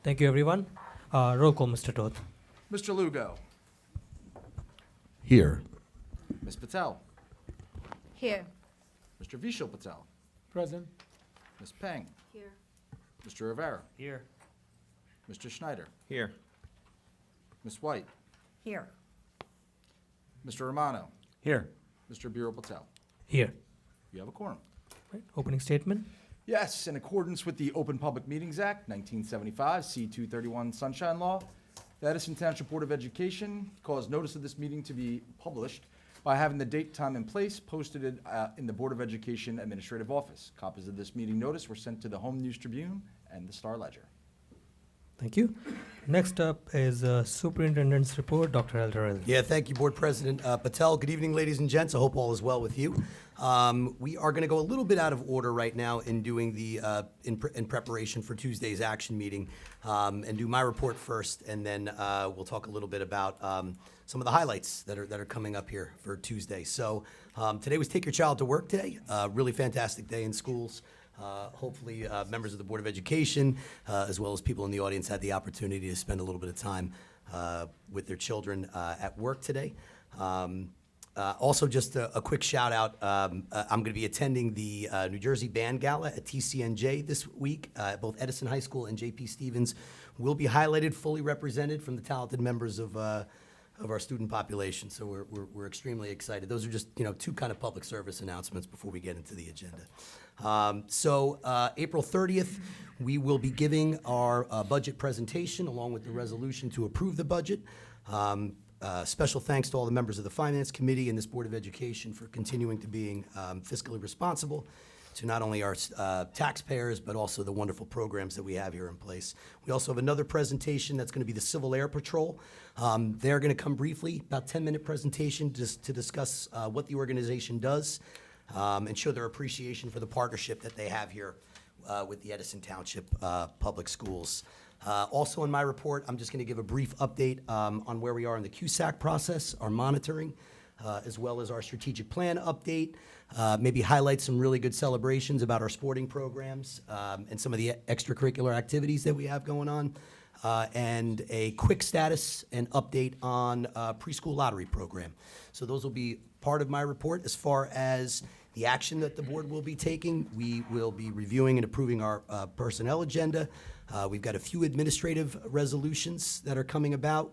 Thank you, everyone. Roll call, Mr. Toth. Mr. Lugo. Here. Ms. Patel. Here. Mr. Vishal Patel. Present. Ms. Peng. Here. Mr. Rivera. Here. Mr. Schneider. Here. Ms. White. Here. Mr. Romano. Here. Mr. Biro Patel. Here. You have a quorum. Right. Opening statement. Yes, in accordance with the Open Public Meetings Act, 1975, C-231 Sunshine Law, the Edison Township Board of Education caused notice of this meeting to be published by having the date, time, and place posted in the Board of Education Administrative Office. Copies of this meeting notice were sent to the Home News Tribune and the Star Ledger. Thank you. Next up is Superintendent's report, Dr. Elderell. Yeah, thank you, Board President Patel. Good evening, ladies and gents. I hope all is well with you. We are going to go a little bit out of order right now in doing the in preparation for Tuesday's action meeting, and do my report first, and then we'll talk a little bit about some of the highlights that are coming up here for Tuesday. So today was Take Your Child to Work Day. Really fantastic day in schools. Hopefully, members of the Board of Education, as well as people in the audience, had the opportunity to spend a little bit of time with their children at work today. Also, just a quick shout out, I'm going to be attending the New Jersey Band Gala at TCNJ this week. Both Edison High School and J.P. Stevens will be highlighted, fully represented from the talented members of our student population. So we're extremely excited. Those are just, two kind of public service announcements before we get into the agenda. April 30th, we will be giving our budget presentation along with the resolution to approve the budget. Special thanks to all the members of the Finance Committee and this Board of Education for continuing to being fiscally responsible to not only our taxpayers, but also the wonderful programs that we have here in place. We also have another presentation that's going to be the Civil Air Patrol. They're going to come briefly, about 10-minute presentation just to discuss what the organization does and show their appreciation for the partnership that they have here with the Edison Township Public Schools. Also in my report, I'm just going to give a brief update on where we are in the CUSAC process, our monitoring, as well as our strategic plan update, maybe highlight some really good celebrations about our sporting programs and some of the extracurricular activities that we have going on, and a quick status and update on preschool lottery program. So those will be part of my report. As far as the action that the board will be taking, we will be reviewing and approving our personnel agenda. We've got a few administrative resolutions that are coming about.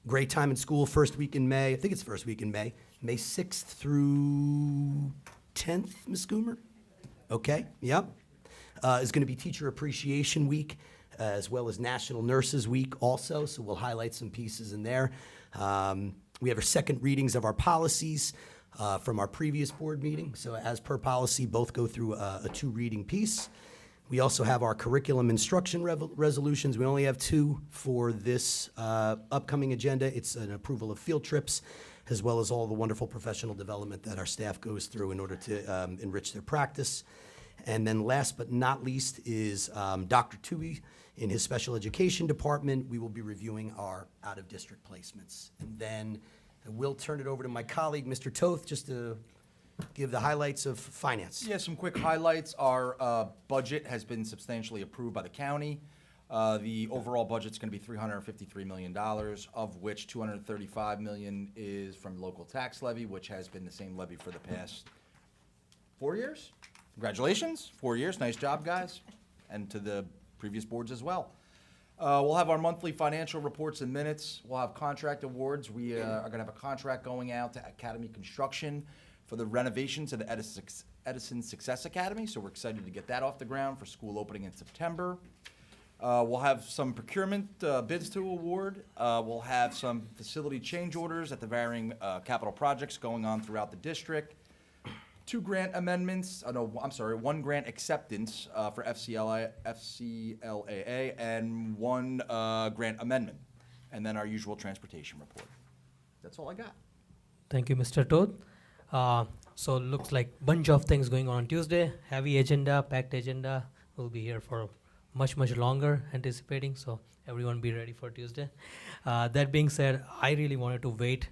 Great time in school, first week in May. I think it's first week in May. May 6th through 10th, Ms. Goomer? Okay, yep. Is going to be Teacher Appreciation Week, as well as National Nurses Week also, so we'll highlight some pieces in there. We have our second readings of our policies from our previous board meeting. So as per policy, both go through a two-reading piece. We also have our curriculum instruction resolutions. We only have two for this upcoming agenda. It's an approval of field trips, as well as all the wonderful professional development that our staff goes through in order to enrich their practice. And then last but not least is Dr. Tui in his special education department. We will be reviewing our out-of-district placements. And then we'll turn it over to my colleague, Mr. Toth, just to give the highlights of finance. Yeah, some quick highlights. Our budget has been substantially approved by the county. The overall budget's going to be $353 million, of which $235 million is from local tax levy, which has been the same levy for the past 4 years. Congratulations, 4 years. Nice job, guys, and to the previous boards as well. We'll have our monthly financial reports and minutes. We'll have contract awards. We are going to have a contract going out to Academy Construction for the renovations of the Edison Success Academy, so we're excited to get that off the ground for school opening in September. We'll have some procurement bids to award. We'll have some facility change orders at the varying capital projects going on throughout the district. Two grant amendments, one grant acceptance for FCLAA and one grant amendment, and then our usual transportation report. That's all I got. Thank you, Mr. Toth. So looks like bunch of things going on Tuesday. Heavy agenda, packed agenda. We'll be here for much longer, anticipating. So everyone be ready for Tuesday. That being said, I really wanted to wait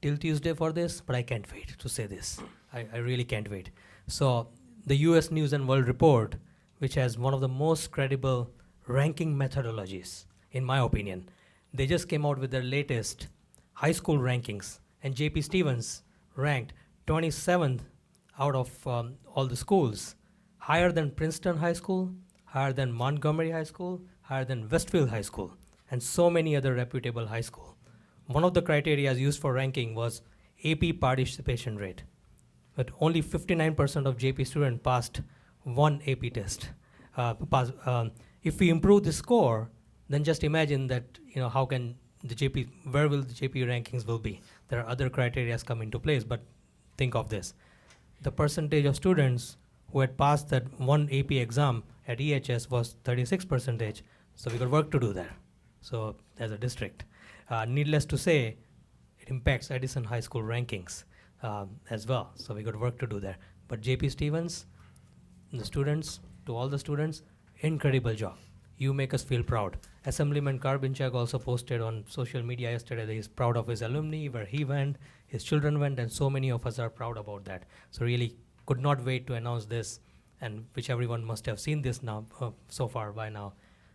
till Tuesday for this, but I can't wait to say this. I really can't wait. So the U.S. News and World Report, which has one of the most credible ranking methodologies, in my opinion. They just came out with their latest high school rankings, and JP Stevens ranked 27th out of all the schools, higher than Princeton High School, higher than Montgomery High School, higher than Westfield High School, and so many other reputable high schools. One of the criteria used for ranking was AP participation rate, but only 59% of JP students passed one AP test. If we improve the score, then just imagine that, how can the JP, where will the JP rankings will be? There are other criteria come into place, but think of this. The percentage of students who had passed that one AP exam at EHS was 36%, so we got work to do there. So as a district, needless to say, it impacts Edison High School rankings as well. So we got work to do there. But JP Stevens, the students, to all the students, incredible job. You make us feel proud. Assemblyman Karbinchak also posted on social media yesterday that he's proud of his alumni, where he went, his children went, and so many of us are proud about that. So really could not wait to announce this, and which everyone must have seen this now, so far by now,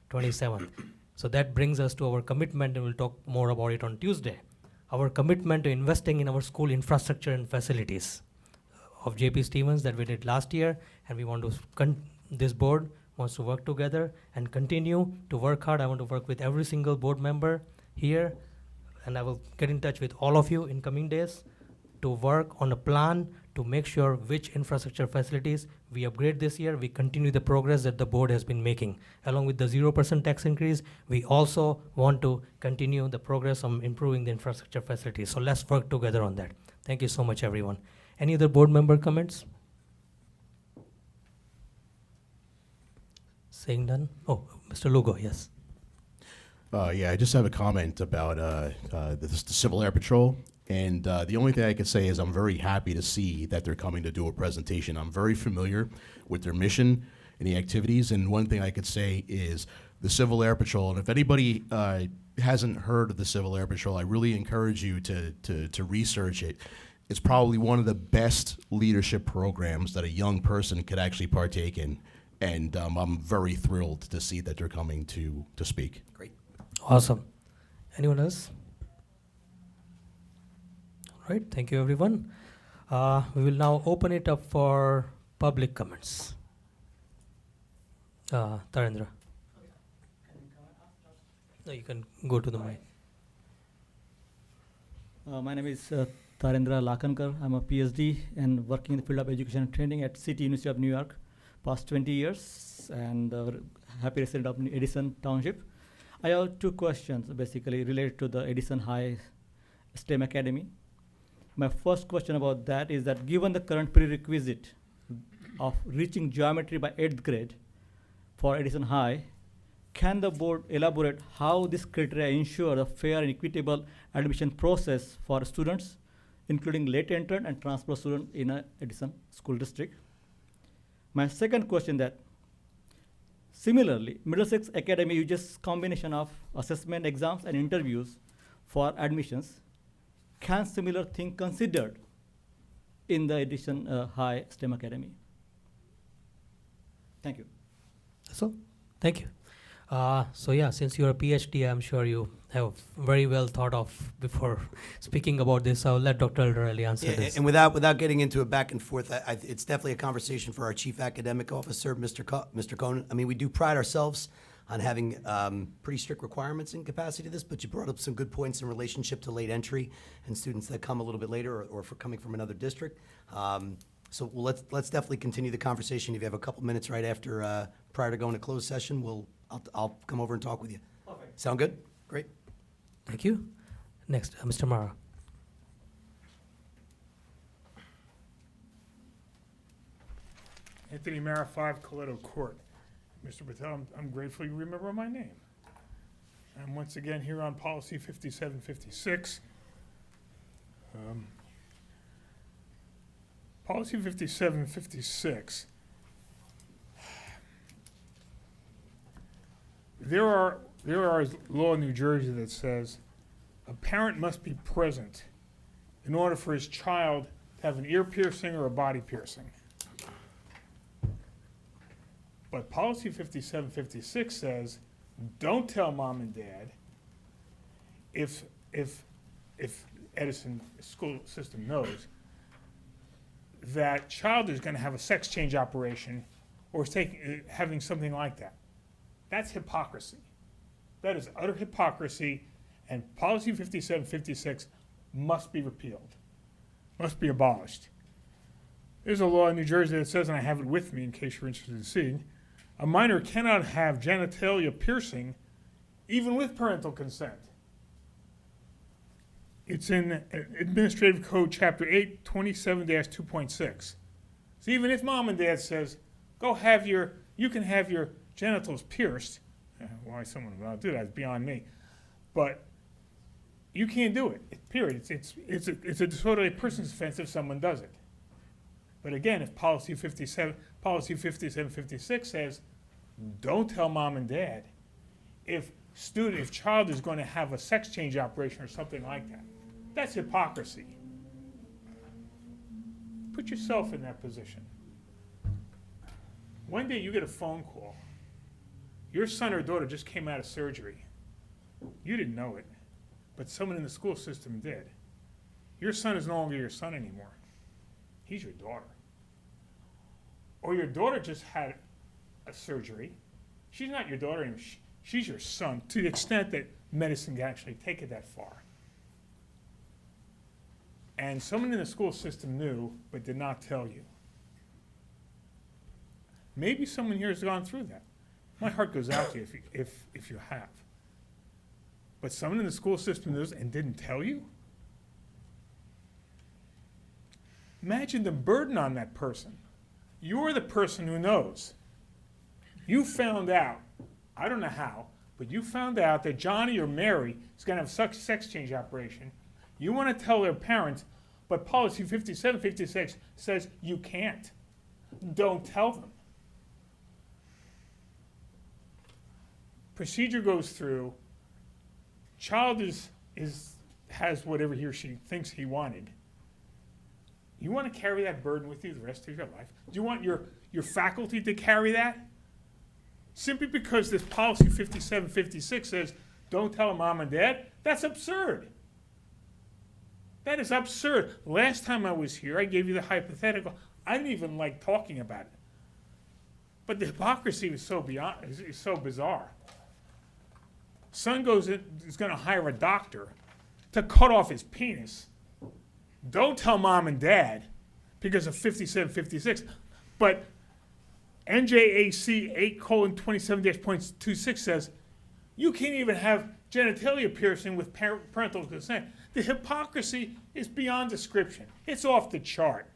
27th. So that brings us to our commitment, and we'll talk more about it on Tuesday. Our commitment to investing in our school infrastructure and facilities of JP Stevens that we did last year, and we want to, this board wants to work together and continue to work hard. I want to work with every single board member here, and I will get in touch with all of you in coming days to work on a plan to make sure which infrastructure facilities we upgrade this year. We continue the progress that the board has been making. Along with the 0% tax increase, we also want to continue the progress on improving the infrastructure facilities. So let's work together on that. Thank you so much, everyone. Any other board member comments? Saying none? Oh, Mr. Lugo, yes. Yeah, I just have a comment about the Civil Air Patrol. And the only thing I can say is I'm very happy to see that they're coming to do a presentation. I'm very familiar with their mission and the activities. And one thing I could say is the Civil Air Patrol, and if anybody hasn't heard of the Civil Air Patrol, I really encourage you to research it. It's probably one of the best leadership programs that a young person could actually partake in. And I'm very thrilled to see that they're coming to speak. Great. Awesome. Anyone else? All right, thank you, everyone. We will now open it up for public comments. Tarendra. No, you can go to the mic. My name is Tarendra Lakankar. I'm a PhD and working in the field of education and training at City University of New York past 20 years, and happy resident of Edison Township. I have two questions basically related to the Edison High STEM Academy. My first question about that is that given the current prerequisite of reaching geometry by 8th grade for Edison High, can the board elaborate how this criteria ensure a fair and equitable admission process for students, including late entrant and transfer student in a Edison school district? My second question that, similarly, Middlesex Academy uses combination of assessment, exams, and interviews for admissions. Can similar thing considered in the Edison High STEM Academy? Thank you. So, thank you. So yeah, since you're a PhD, I'm sure you have very well thought of before speaking about this. I'll let Dr. Alderelli answer this. And without getting into a back and forth, it's definitely a conversation for our Chief Academic Officer, Mr. Conan. I mean, we do pride ourselves on having pretty strict requirements in capacity to this, but you brought up some good points in relationship to late entry and students that come a little bit later or for coming from another district. So let's definitely continue the conversation. If you have a couple minutes right after, prior to going to closed session, I'll come over and talk with you. Perfect. Sound good? Great. Thank you. Next, Mr. Mara. Anthony Mara, 5 Coletto Court. Mr. Patel, I'm grateful you remember my name. I'm once again here on policy 5756. Policy 5756. There are law in New Jersey that says a parent must be present in order for his child to have an ear piercing or a body piercing. But policy 5756 says, don't tell mom and dad if Edison school system knows that child is going to have a sex change operation or is having something like that. That's hypocrisy. That is utter hypocrisy, and policy 5756 must be repealed, must be abolished. There's a law in New Jersey that says, and I have it with me in case you're interested in seeing, a minor cannot have genitalia piercing even with parental consent. It's in Administrative Code Chapter 8, 27-2.6. So even if mom and dad says, you can have your genitals pierced, why someone would do that is beyond me, but you can't do it, period. It's a disorderly person's offense if someone does it. But again, if policy 5756 says, don't tell mom and dad if child is going to have a sex change operation or something like that. That's hypocrisy. Put yourself in that position. One day you get a phone call. Your son or daughter just came out of surgery. You didn't know it, but someone in the school system did. Your son is no longer your son anymore. He's your daughter. Or your daughter just had a surgery. She's not your daughter anymore. She's your son, to the extent that medicine can actually take it that far. And someone in the school system knew, but did not tell you. Maybe someone here has gone through that. My heart goes out to you if you have. But someone in the school system knows and didn't tell you? Imagine the burden on that person. You're the person who knows. You found out, I don't know how, but you found out that Johnny or Mary is going to have a sex change operation. You want to tell their parents, but policy 5756 says you can't. Don't tell them. Procedure goes through. Child has whatever he or she thinks he wanted. You want to carry that burden with you the rest of your life? Do you want your faculty to carry that? Simply because this policy 5756 says, don't tell mom and dad? That's absurd. That is absurd. Last time I was here, I gave you the hypothetical. I didn't even like talking about it. But the hypocrisy is so bizarre. Son is going to hire a doctor to cut off his penis. Don't tell mom and dad because of 5756. But NJAC 8:27-.26 says you can't even have genitalia piercing with parental consent. The hypocrisy is beyond description. It's off the chart.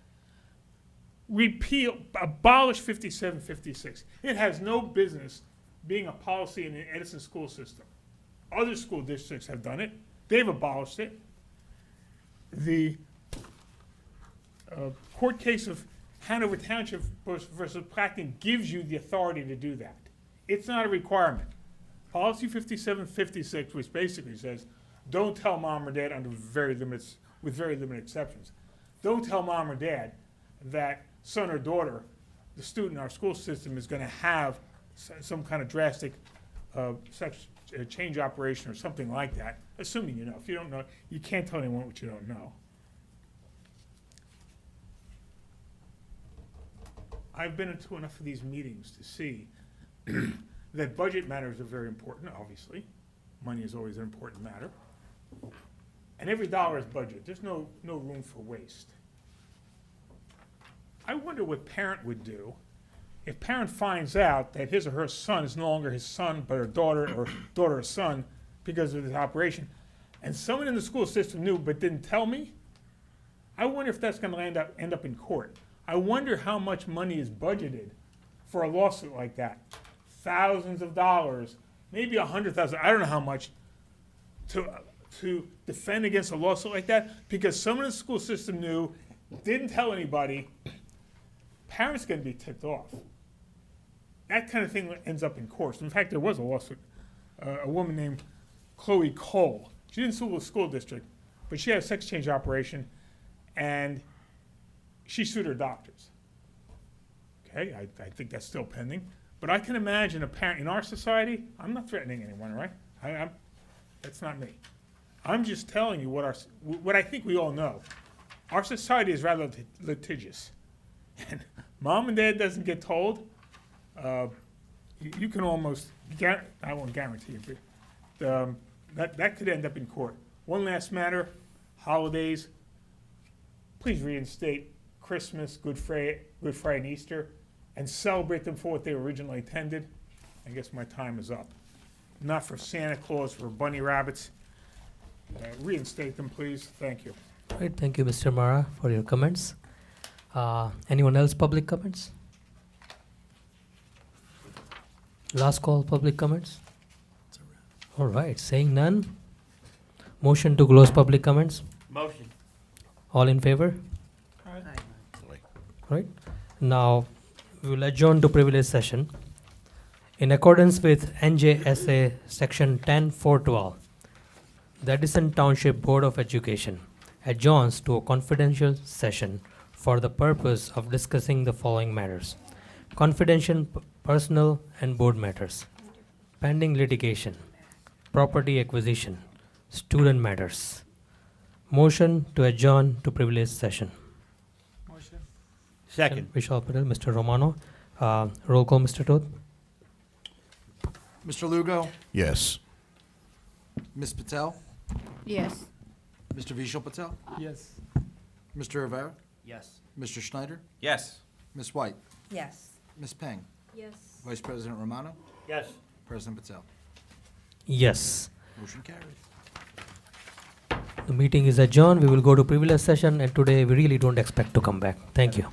Abolish 5756. It has no business being a policy in the Edison school system. Other school districts have done it. They've abolished it. The court case of Hanover Township versus Plaquemine gives you the authority to do that. It's not a requirement. Policy 5756, which basically says, don't tell mom or dad with very limited exceptions. Don't tell mom or dad that son or daughter, the student in our school system, is going to have some kind of drastic sex change operation or something like that, assuming you know. If you don't know, you can't tell anyone what you don't know. I've been into enough of these meetings to see that budget matters are very important, obviously. Money is always an important matter. And every dollar is budgeted. There's no room for waste. I wonder what parent would do if parent finds out that his or her son is no longer his son, but her daughter or son because of this operation, and someone in the school system knew but didn't tell me. I wonder if that's going to end up in court. I wonder how much money is budgeted for a lawsuit like that. Thousands of dollars, maybe 100,000. I don't know how much to defend against a lawsuit like that because someone in the school system knew, didn't tell anybody. Parents are going to be ticked off. That kind of thing ends up in court. In fact, there was a lawsuit. A woman named Chloe Cole. She didn't sue the school district, but she had a sex change operation, and she sued her doctors. Okay, I think that's still pending. But I can imagine a parent in our society, I'm not threatening anyone, right? That's not me. I'm just telling you what I think we all know. Our society is rather litigious. And mom and dad doesn't get told, you can almost, I won't guarantee it, but that could end up in court. One last matter, holidays. Please reinstate Christmas, Good Friday, and Easter, and celebrate them for what they originally intended. I guess my time is up. Not for Santa Claus, for bunny rabbits. Reinstate them, please. Thank you. Right, thank you, Mr. Mara, for your comments. Anyone else public comments? Last call public comments? All right, saying none. Motion to close public comments? Motion. All in favor? Right. Now, we will adjourn to privilege session. In accordance with NJSA Section 10.412, the Edison Township Board of Education adjourns to a confidential session for the purpose of discussing the following matters: confidential, personal, and board matters, pending litigation, property acquisition, student matters. Motion to adjourn to privilege session. Motion. Second. Vishal Patel, Mr. Romano. Roll call, Mr. Toth. Mr. Lugo, Yes. Ms. Patel, Yes. Mr. Vishal Patel, Yes. Mr. Rivera, Yes. Mr. Schneider, Yes. Ms. White, Yes. Ms. Peng, Yes. Vice President Romano, Yes. President Patel. Yes. Motion carried. The meeting is adjourned. We will go to privilege session, and today we really don't expect to come back. Thank you.